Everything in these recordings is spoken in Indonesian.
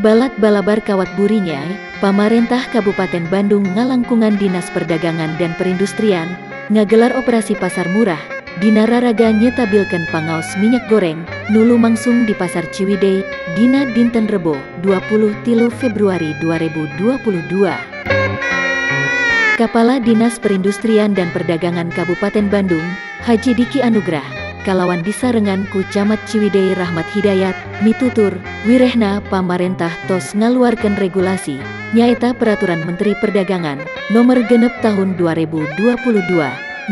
Balat balabar kawat burinyai, Pamarentah Kabupaten Bandung ngalangkungan Dinas Perdagangan dan Perindustrian, ngagelar operasi pasar murah, dina raraga nyetabilkeun pangaos minyak goreng, nu lumangsung di Pasar Ciwidey, dina dinten Rebo, 23 Februari 2022. Kepala Dinas Perindustrian dan Perdagangan Kabupaten Bandung, Haji Diki Anugrah, kalawan disarengan ku Camat Ciwidey Rahmat Hidayat, mitutur, wirehna pamarentah tos ngaluarkeun regulasi, nyaeta Peraturan Menteri Perdagangan, Nomor Genep Tahun 2022,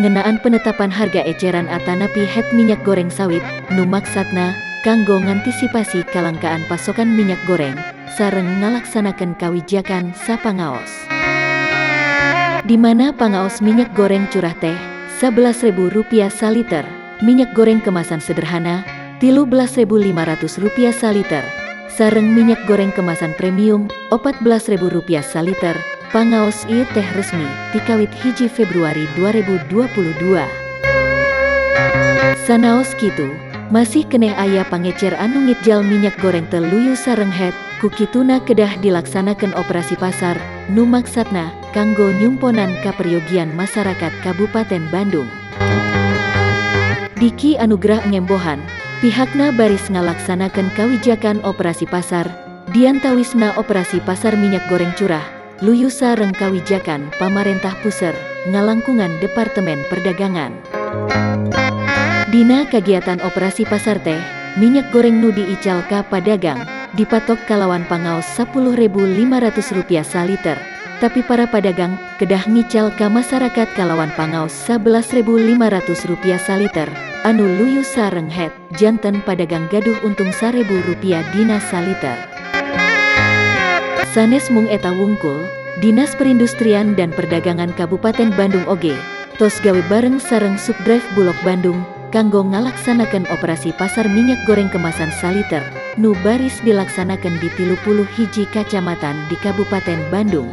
ngenaan penetapan harga eceran atanapi het minyak goreng sawit, nu maksatna, kanggo ngantisipasi kalangkaan pasokan minyak goreng, sareng ngalaksanakeun kawijakan sapangaos. Di mana pangaos minyak goreng curah teh, Rp11.000 saliter, minyak goreng kemasan sederhana, Rp13.500 saliter, sareng minyak goreng kemasan premium, Rp14.000 saliter, pangaos ieu teh resmi, tikawit 1 Februari 2022. Sanaos kitu, masih keneh aya pangecer anu ngitjal minyak goreng teu luyu sareng het, ku kituna kedah dilaksanakeun operasi pasar, nu maksatna, kanggo nyumponan kaperyogian masyarakat Kabupaten Bandung. Diki Anugrah ngembohan, pihakna baris ngalaksanakeun kawijakan operasi pasar, diantawisna operasi pasar minyak goreng curah, luyu sareng kawijakan pamarentah puser, ngalangkungan Departemen Perdagangan. Dina kagiatan operasi pasar teh, minyak goreng nu diical ka padagang, dipatok kalawan pangaos Rp10.500 saliter, tapi para padagang kedah ngical ka masyarakat kalawan pangaos Rp11.500 saliter, anu luyu sareng het, janten padagang gaduh untung Rp1.000 dina saliter. Sanes mung eta wungkul, Dinas Perindustrian dan Perdagangan Kabupaten Bandung oge, tos gawe bareng sareng Subdrive Bulog Bandung, kanggo ngalaksanakeun operasi pasar minyak goreng kemasan saliter, nu baris dilaksanakeun di 31 kacamatan di Kabupaten Bandung.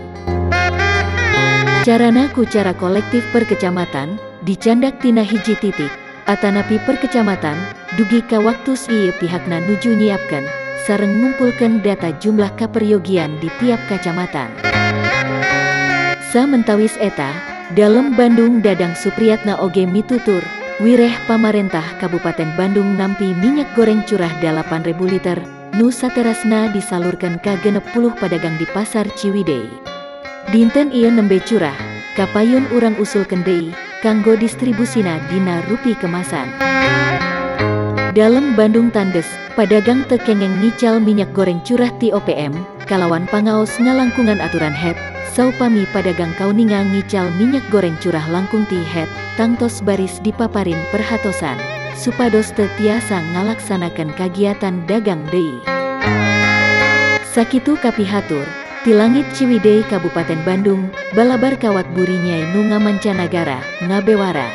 Carana ku cara kolektif per kecamatan, dicandak tina hiji titik, atanapi per kecamatan, dugi ka waktus ieu pihakna nuju nyiapkeun, sareng ngumpulkeun data jumlah kaperyogian di tiap kacamatan. Samentawis eta, dalem Bandung Dadang Supriyatna oge mitutur, wireh pamarentah Kabupaten Bandung nampi minyak goreng curah 8.000 liter, nu saterasna disalurkeun ka 60 pedagang di Pasar Ciwidey. Dinten ieu nembe curah, kapayun urang usulkeun deui, kanggo distribusina dina rupi kemasan. Dalem Bandung tandes, padagang teu kengeng ngical minyak goreng curah ti OPM, kalawan pangaos ngalangkungan aturan het, saupami padagang kauninga ngical minyak goreng curah langkung ti het, tangtos baris dipaparin perhatosan, supados teu tiasa ngalaksanakeun kagiatan dagang deui. Sakitu kapihatur, ti langit Ciwidey Kabupaten Bandung, balabar kawat burinyai nu ngamancanagara, ngabewara.